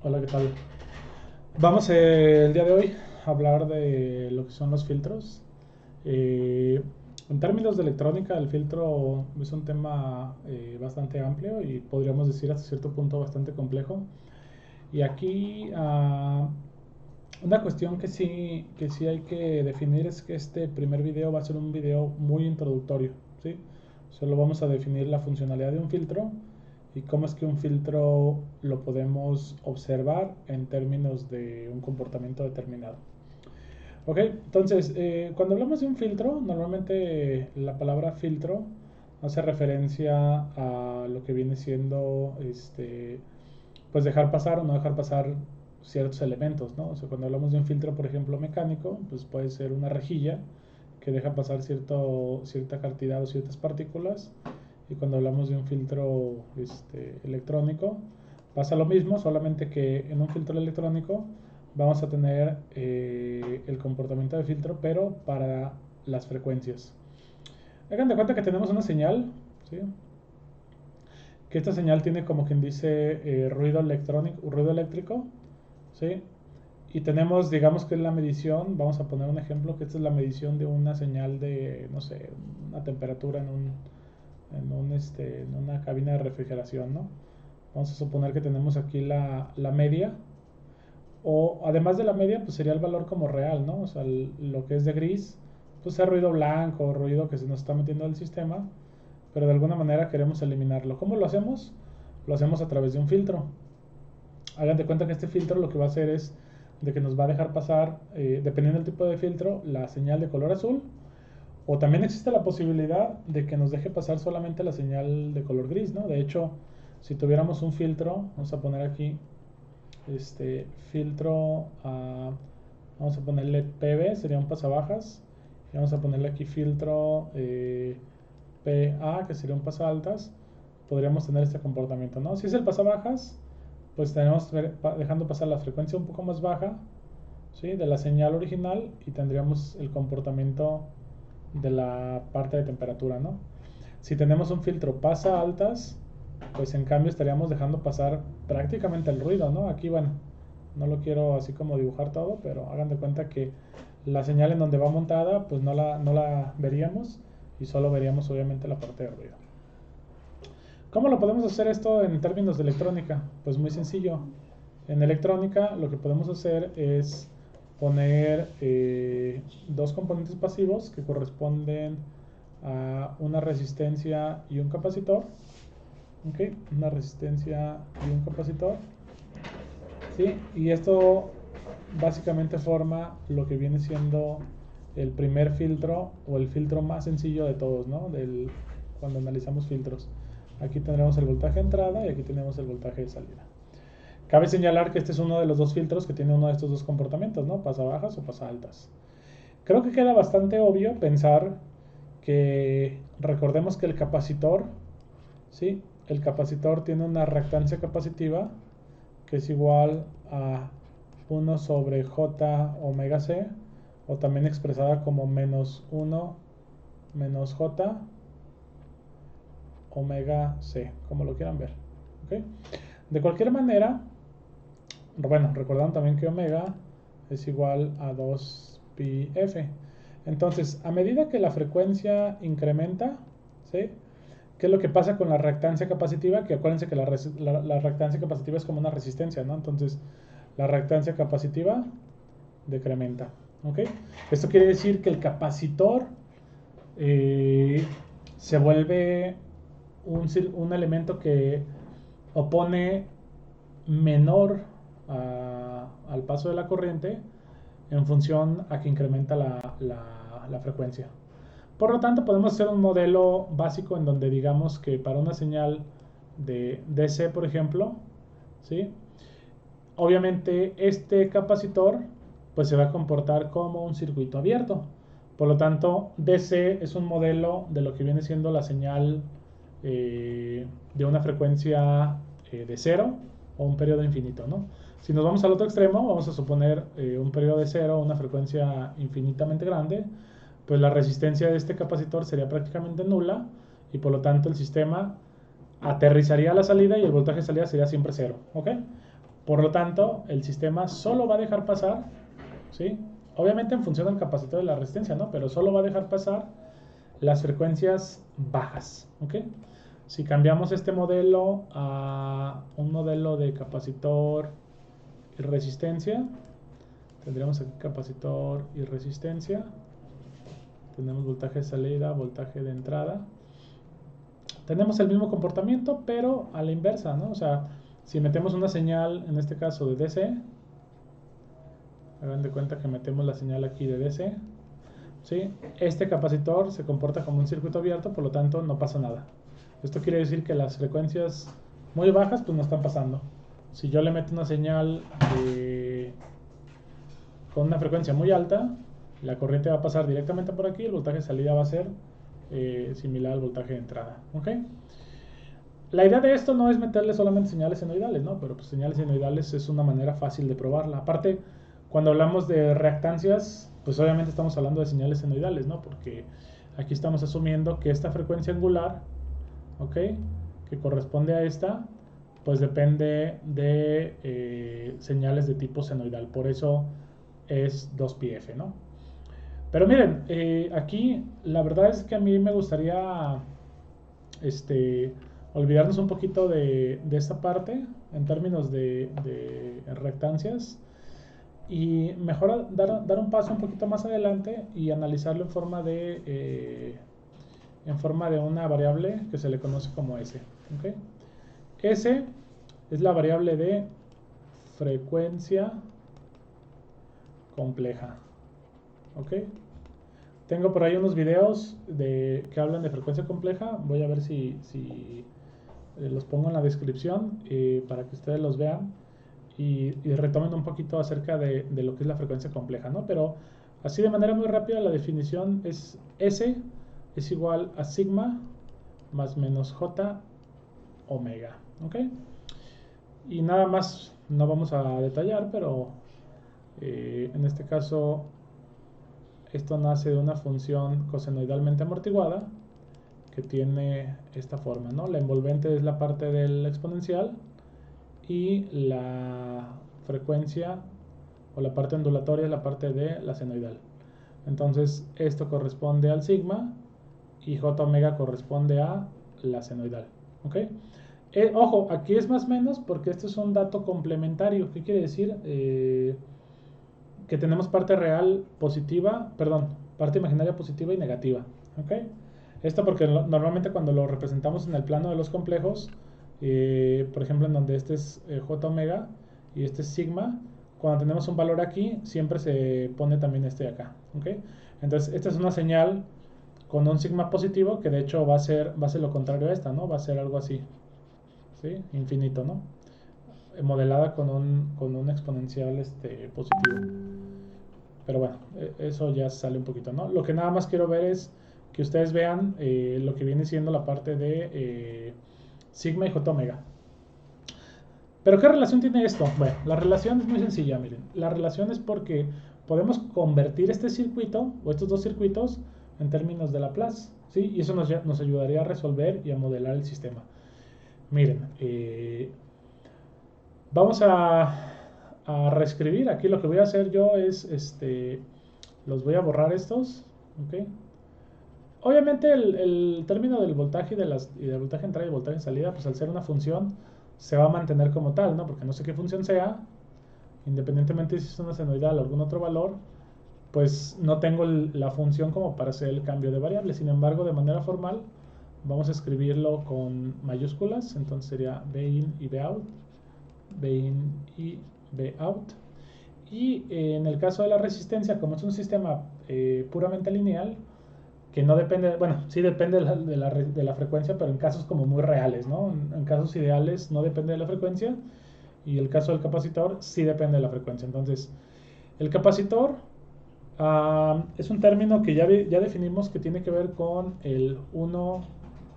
Hola, ¿qué tal? Vamos el día de hoy a hablar de lo que son los filtros. Eh, en términos de electrónica, el filtro es un tema bastante amplio y podríamos decir hasta cierto punto bastante complejo. Y aquí una cuestión que sí hay que definir es que este primer video va a ser un video muy introductorio, ¿sí? Solo vamos a definir la funcionalidad de un filtro y cómo es que un filtro lo podemos observar en términos de un comportamiento determinado. Ok, entonces, cuando hablamos de un filtro, normalmente la palabra filtro hace referencia a lo que viene siendo pues dejar pasar o no dejar pasar ciertos elementos, ¿no? O sea, cuando hablamos de un filtro, por ejemplo, mecánico, pues puede ser una rejilla que deja pasar cierta cantidad o ciertas partículas. Y cuando hablamos de un filtro electrónico, pasa lo mismo, solamente que en un filtro electrónico vamos a tener el comportamiento de filtro, pero para las frecuencias. Hagan de cuenta que tenemos una señal, ¿sí? Que esta señal tiene como quien dice ruido electrónico, ruido eléctrico, ¿sí? Y tenemos, digamos que es la medición, vamos a poner un ejemplo, que esta es la medición de una señal de, no sé, una temperatura en una cabina de refrigeración, ¿no? Vamos a suponer que tenemos aquí la media, o además de la media, pues sería el valor como real, ¿no? O sea, lo que es de gris, pues es ruido blanco, ruido que se nos está metiendo al sistema, pero de alguna manera queremos eliminarlo. ¿Cómo lo hacemos? Lo hacemos a través de un filtro. Hagan de cuenta que este filtro lo que va a hacer es de que nos va a dejar pasar, dependiendo del tipo de filtro, la señal de color azul, o también existe la posibilidad de que nos deje pasar solamente la señal de color gris, ¿no? De hecho, si tuviéramos un filtro, vamos a poner aquí filtro, vamos a ponerle PB, sería un pasabajas, y vamos a ponerle aquí filtro PA, que sería un pasaltas, podríamos tener este comportamiento, ¿no? Si es el pasabajas, pues tenemos dejando pasar la frecuencia un poco más baja, ¿sí? De la señal original, y tendríamos el comportamiento de la parte de temperatura, ¿no? Si tenemos un filtro pasa altas, pues en cambio estaríamos dejando pasar prácticamente el ruido, ¿no? Aquí, bueno, no lo quiero así como dibujar todo, pero hagan de cuenta que la señal en donde va montada, pues no la veríamos y solo veríamos obviamente la parte de ruido. ¿Cómo lo podemos hacer esto en términos de electrónica? Pues muy sencillo. En electrónica lo que podemos hacer es poner dos componentes pasivos que corresponden a una resistencia y un capacitor. ¿Ok? Una resistencia y un capacitor. ¿Sí? Y esto básicamente forma lo que viene siendo el primer filtro o el filtro más sencillo de todos, ¿no? Cuando analizamos filtros. Aquí tendremos el voltaje de entrada y aquí tenemos el voltaje de salida. Cabe señalar que este es uno de los dos filtros que tiene uno de estos dos comportamientos, ¿no? Pasa bajas o pasa altas. Creo que queda bastante obvio pensar que recordemos que el capacitor, ¿sí? El capacitor tiene una reactancia capacitiva que es igual a 1 sobre J omega C, o también expresada como menos 1 menos J omega C, como lo quieran ver. ¿Okay? De cualquier manera, bueno, recordando también que omega es igual a 2 pi f. Entonces, a medida que la frecuencia incrementa, ¿sí? ¿Qué es lo que pasa con la reactancia capacitiva? Que acuérdense que la reactancia capacitiva es como una resistencia, ¿no? Entonces, la reactancia capacitiva decrementa. ¿Ok? Esto quiere decir que el capacitor eh, se vuelve un elemento que opone menor al paso de la corriente en función a que incrementa la frecuencia. Por lo tanto, podemos hacer un modelo básico en donde digamos que para una señal de DC, por ejemplo, ¿sí? Obviamente este capacitor pues se va a comportar como un circuito abierto. Por lo tanto, DC es un modelo de lo que viene siendo la señal de una frecuencia de cero o un periodo infinito, ¿no? Si nos vamos al otro extremo, vamos a suponer un periodo de cero, una frecuencia infinitamente grande, pues la resistencia de este capacitor sería prácticamente nula y por lo tanto el sistema aterrizaría a la salida y el voltaje de salida sería siempre cero, ¿ok? Por lo tanto, el sistema solo va a dejar pasar, ¿sí? Obviamente en función del capacitor de la resistencia, ¿no? Pero solo va a dejar pasar las frecuencias bajas, ¿ok? Si cambiamos este modelo a un modelo de capacitor y resistencia, tendríamos aquí capacitor y resistencia, tenemos voltaje de salida, voltaje de entrada, tenemos el mismo comportamiento pero a la inversa, ¿no? O sea, si metemos una señal, en este caso de DC, hagan de cuenta que metemos la señal aquí de DC, ¿sí? Este capacitor se comporta como un circuito abierto, por lo tanto no pasa nada. Esto quiere decir que las frecuencias muy bajas pues no están pasando. Si yo le meto una señal con una frecuencia muy alta, la corriente va a pasar directamente por aquí, el voltaje de salida va a ser similar al voltaje de entrada, ¿ok? La idea de esto no es meterle solamente señales senoidales, ¿no? Pero pues señales senoidales es una manera fácil de probarla. Aparte, cuando hablamos de reactancias, pues obviamente estamos hablando de señales senoidales, ¿no? Porque aquí estamos asumiendo que esta frecuencia angular, ¿ok? Que corresponde a esta, pues depende de señales de tipo senoidal. Por eso es 2πf, ¿no? Pero miren, aquí la verdad es que a mí me gustaría olvidarnos un poquito de esta parte en términos de reactancias y mejor dar un paso un poquito más adelante y analizarlo en forma de una variable que se le conoce como S. ¿Okay? S es la variable de frecuencia compleja. ¿Ok? Tengo por ahí unos videos que hablan de frecuencia compleja. Voy a ver si los pongo en la descripción para que ustedes los vean y retomen un poquito acerca de lo que es la frecuencia compleja, ¿no? Pero así de manera muy rápida la definición es S es igual a sigma más menos J omega, ¿ok? Y nada más, no vamos a detallar, pero en este caso esto nace de una función cosenoidalmente amortiguada que tiene esta forma, ¿no? La envolvente es la parte del exponencial y la frecuencia o la parte ondulatoria es la parte de la senoidal. Entonces esto corresponde al sigma y j omega corresponde a la senoidal, ¿ok? Ojo, aquí es más o menos porque este es un dato complementario. ¿Qué quiere decir? Que tenemos parte real positiva, perdón, parte imaginaria positiva y negativa, ¿ok? Esto porque normalmente cuando lo representamos en el plano de los complejos, por ejemplo en donde este es j omega y este es sigma, cuando tenemos un valor aquí siempre se pone también este de acá, ¿ok? Entonces esta es una señal con un sigma positivo que de hecho va a ser lo contrario a esta, ¿no? Va a ser algo así, ¿sí? Infinito, ¿no? Modelada con un exponencial positivo. Pero bueno, eso ya sale un poquito, ¿no? Lo que nada más quiero ver es que ustedes vean lo que viene siendo la parte de sigma y j omega. ¿Pero qué relación tiene esto? Bueno, la relación es muy sencilla, miren. La relación es porque podemos convertir este circuito o estos dos circuitos en términos de Laplace, ¿sí? Y eso nos ayudaría a resolver y a modelar el sistema. Miren, vamos a reescribir. Aquí lo que voy a hacer yo es, los voy a borrar estos, ¿ok? Obviamente el término del voltaje y del voltaje de entrada y voltaje de salida, pues al ser una función, se va a mantener como tal, ¿no? Porque no sé qué función sea, independientemente si es una senoidal o algún otro valor, pues no tengo la función como para hacer el cambio de variable. Sin embargo, de manera formal, vamos a escribirlo con mayúsculas, entonces sería Bin y Bout, Bin y Bout. Y en el caso de la resistencia, como es un sistema puramente lineal, que no depende, bueno, sí depende de la frecuencia, pero en casos como muy reales, ¿no? En casos ideales no depende de la frecuencia y el caso del capacitor sí depende de la frecuencia. Entonces, el capacitor es un término que ya definimos que tiene que ver con el 1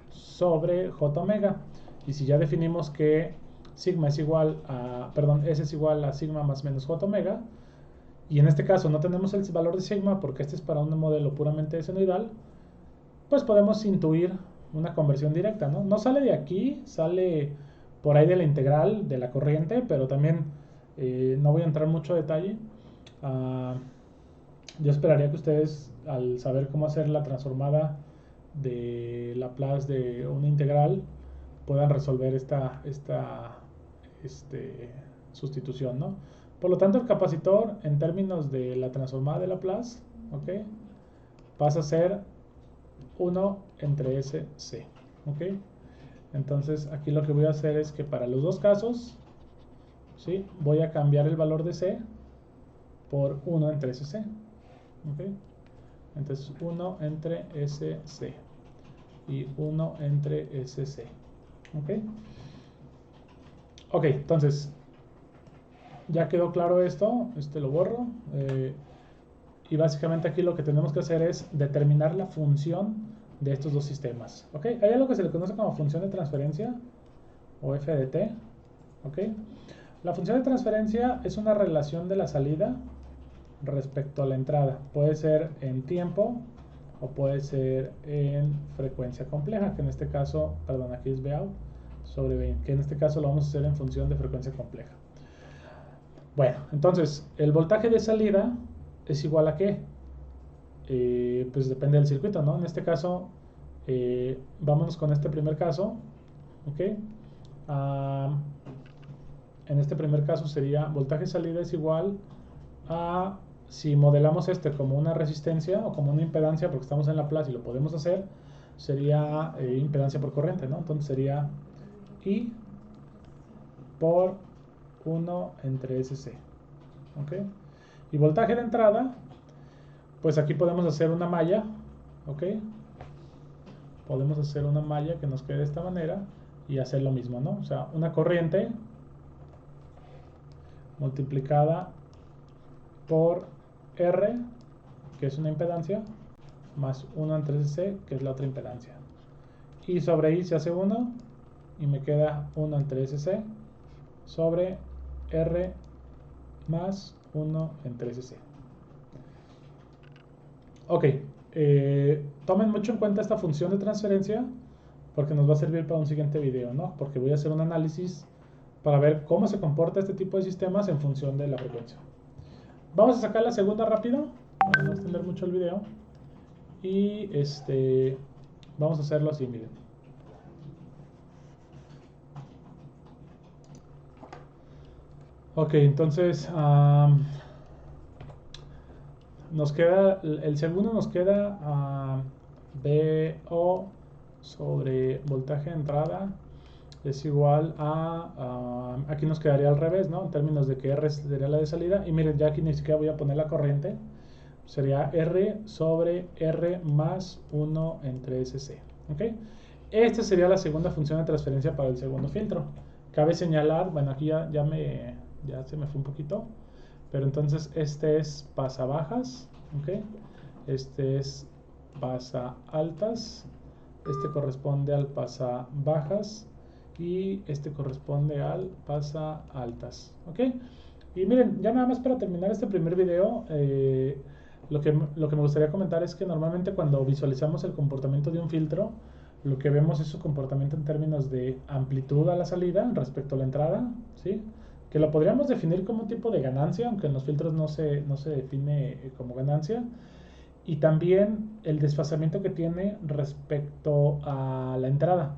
sobre j omega. Y si ya definimos que sigma es igual a, perdón, S es igual a sigma más menos j omega, y en este caso no tenemos el valor de sigma porque este es para un modelo puramente senoidal, pues podemos intuir una conversión directa, ¿no? No sale de aquí, sale por ahí de la integral de la corriente, pero también no voy a entrar mucho detalle. Yo esperaría que ustedes, al saber cómo hacer la transformada de Laplace de una integral, puedan resolver esta sustitución, ¿no? Por lo tanto, el capacitor, en términos de la transformada de Laplace, ¿ok?, pasa a ser 1 entre SC, ¿ok? Entonces, aquí lo que voy a hacer es que para los dos casos, ¿sí?, voy a cambiar el valor de C por 1 entre SC, ¿ok? Entonces 1 entre SC y 1 entre SC, ¿ok? Ok, entonces ya quedó claro esto, lo borro, y básicamente aquí lo que tenemos que hacer es determinar la función de estos dos sistemas, ¿ok? Hay algo que se le conoce como función de transferencia o f de t, ¿ok? La función de transferencia es una relación de la salida respecto a la entrada. Puede ser en tiempo o puede ser en frecuencia compleja, que en este caso, perdón, aquí es Vout sobre 20, que en este caso lo vamos a hacer en función de frecuencia compleja. Bueno, entonces, el voltaje de salida es igual a ¿qué? Pues depende del circuito, ¿no? En este caso, vámonos con este primer caso, ¿ok? En este primer caso sería voltaje de salida es igual a, si modelamos este como una resistencia o como una impedancia, porque estamos en Laplace y lo podemos hacer, sería impedancia por corriente, ¿no? Entonces sería I por 1 entre SC, ¿ok? Y voltaje de entrada, pues aquí podemos hacer una malla, ¿ok? Podemos hacer una malla que nos quede de esta manera y hacer lo mismo, ¿no? O sea, una corriente multiplicada por R, que es una impedancia, más 1 entre C, que es la otra impedancia. Y sobre I se hace 1 y me queda 1 entre SC sobre R más 1 entre SC. Ok, tomen mucho en cuenta esta función de transferencia porque nos va a servir para un siguiente video, ¿no? Porque voy a hacer un análisis para ver cómo se comporta este tipo de sistemas en función de la frecuencia. Vamos a sacar la segunda rápido para no extender mucho el video. Y vamos a hacerlo así, miren. Ok, entonces nos queda, el segundo nos queda BO sobre voltaje de entrada es igual a, aquí nos quedaría al revés, ¿no? En términos de que R sería la de salida. Y miren, ya aquí ni siquiera voy a poner la corriente. Sería R sobre R más 1 entre SC, ¿ok? Esta sería la segunda función de transferencia para el segundo filtro. Cabe señalar, bueno, aquí ya se me fue un poquito, pero entonces este es pasa bajas, ¿ok? Este es pasa altas, este corresponde al pasa bajas y este corresponde al pasa altas, ¿ok? Y miren, ya nada más para terminar este primer video, lo que me gustaría comentar es que normalmente cuando visualizamos el comportamiento de un filtro, lo que vemos es su comportamiento en términos de amplitud a la salida respecto a la entrada, ¿sí? Que lo podríamos definir como un tipo de ganancia, aunque en los filtros no se define como ganancia. Y también el desfasamiento que tiene respecto a la entrada,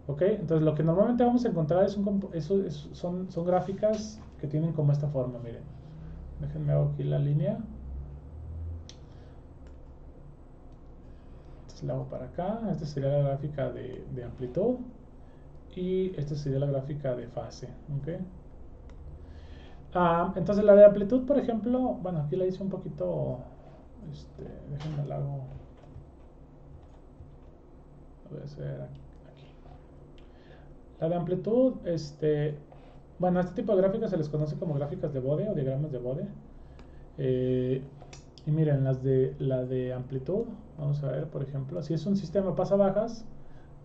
¿ok? Entonces lo que normalmente vamos a encontrar son gráficas que tienen como esta forma, miren. Déjenme hago aquí la línea. Entonces la hago para acá. Esta sería la gráfica de amplitud. Y esta sería la gráfica de fase, ¿ok? Entonces la de amplitud, por ejemplo, bueno, aquí la hice un poquito, déjenme la hago, voy a hacer aquí. La de amplitud, bueno, este tipo de gráficas se les conoce como gráficas de Bode o diagramas de Bode. Y miren, la de amplitud, vamos a ver, por ejemplo, si es un sistema pasa bajas,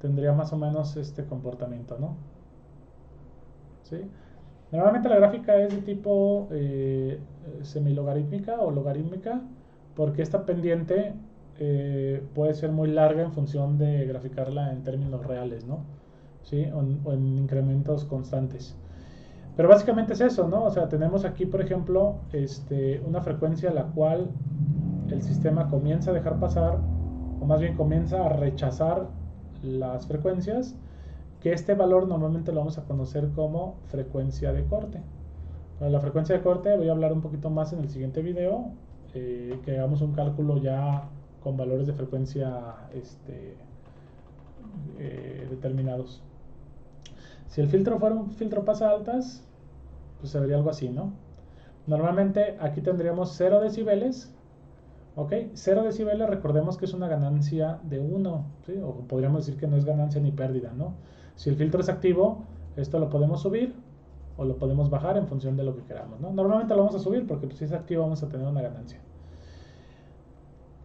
tendría más o menos este comportamiento, ¿no? ¿Sí? Normalmente la gráfica es de tipo semilogarítmica o logarítmica, porque esta pendiente puede ser muy larga en función de graficarla en términos reales, ¿no? ¿sí? O en incrementos constantes. Pero básicamente es eso, ¿no? O sea, tenemos aquí, por ejemplo, una frecuencia a la cual el sistema comienza a dejar pasar, o más bien comienza a rechazar las frecuencias, que este valor normalmente lo vamos a conocer como frecuencia de corte. Para la frecuencia de corte voy a hablar un poquito más en el siguiente video, que hagamos un cálculo ya con valores de frecuencia determinados. Si el filtro fuera un filtro pasa altas, pues se vería algo así, ¿no? Normalmente aquí tendríamos 0 decibeles, ¿ok? 0 decibeles, recordemos que es una ganancia de 1, ¿sí? O podríamos decir que no es ganancia ni pérdida, ¿no? Si el filtro es activo, esto lo podemos subir o lo podemos bajar en función de lo que queramos, ¿no? Normalmente lo vamos a subir porque pues, si es activo vamos a tener una ganancia.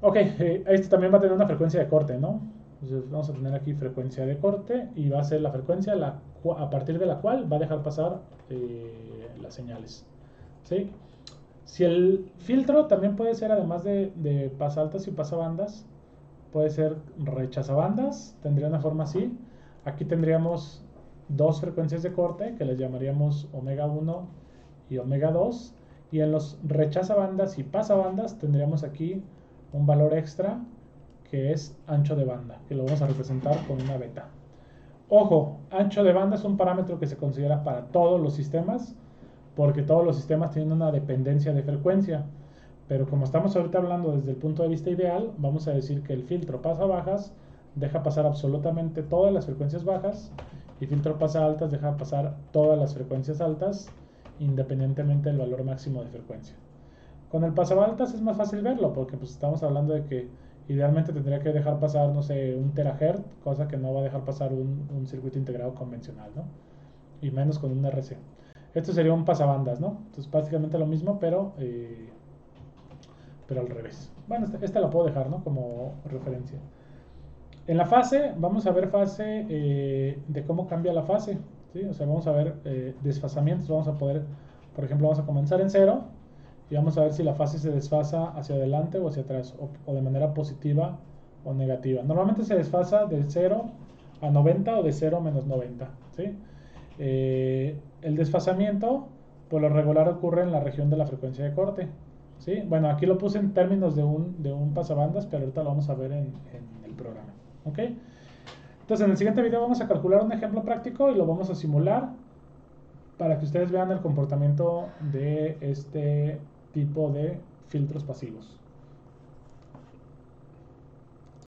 Ok, este también va a tener una frecuencia de corte, ¿no? Entonces vamos a tener aquí frecuencia de corte y va a ser la frecuencia a partir de la cual va a dejar pasar las señales, ¿sí? Si el filtro también puede ser, además de pasaltas y pasabandas, puede ser rechazabandas, tendría una forma así. Aquí tendríamos dos frecuencias de corte que les llamaríamos omega 1 y omega 2. Y en los rechazabandas y pasabandas tendríamos aquí un valor extra que es ancho de banda, que lo vamos a representar con una beta. Ojo, ancho de banda es un parámetro que se considera para todos los sistemas, porque todos los sistemas tienen una dependencia de frecuencia. Pero como estamos ahorita hablando desde el punto de vista ideal, vamos a decir que el filtro pasa bajas deja pasar absolutamente todas las frecuencias bajas y filtro pasa altas deja pasar todas las frecuencias altas independientemente del valor máximo de frecuencia. Con el pasabaltas es más fácil verlo porque pues estamos hablando de que idealmente tendría que dejar pasar, no sé, un terahertz, cosa que no va a dejar pasar un circuito integrado convencional, ¿no? Y menos con un RC. Esto sería un pasabandas, ¿no? Entonces básicamente lo mismo, pero al revés. Bueno, esta la puedo dejar, ¿no? Como referencia. En la fase, vamos a ver fase de cómo cambia la fase, ¿sí? O sea, vamos a ver desfasamientos, vamos a poder, por ejemplo, vamos a comenzar en 0 y vamos a ver si la fase se desfasa hacia adelante o hacia atrás, o de manera positiva o negativa. Normalmente se desfasa de 0 a 90 o de 0 a menos 90, ¿sí? El desfasamiento, por lo regular, ocurre en la región de la frecuencia de corte, ¿sí? Bueno, aquí lo puse en términos de un pasabandas, pero ahorita lo vamos a ver en el programa. ¿Ok? Entonces en el siguiente video vamos a calcular un ejemplo práctico y lo vamos a simular para que ustedes vean el comportamiento de este tipo de filtros pasivos.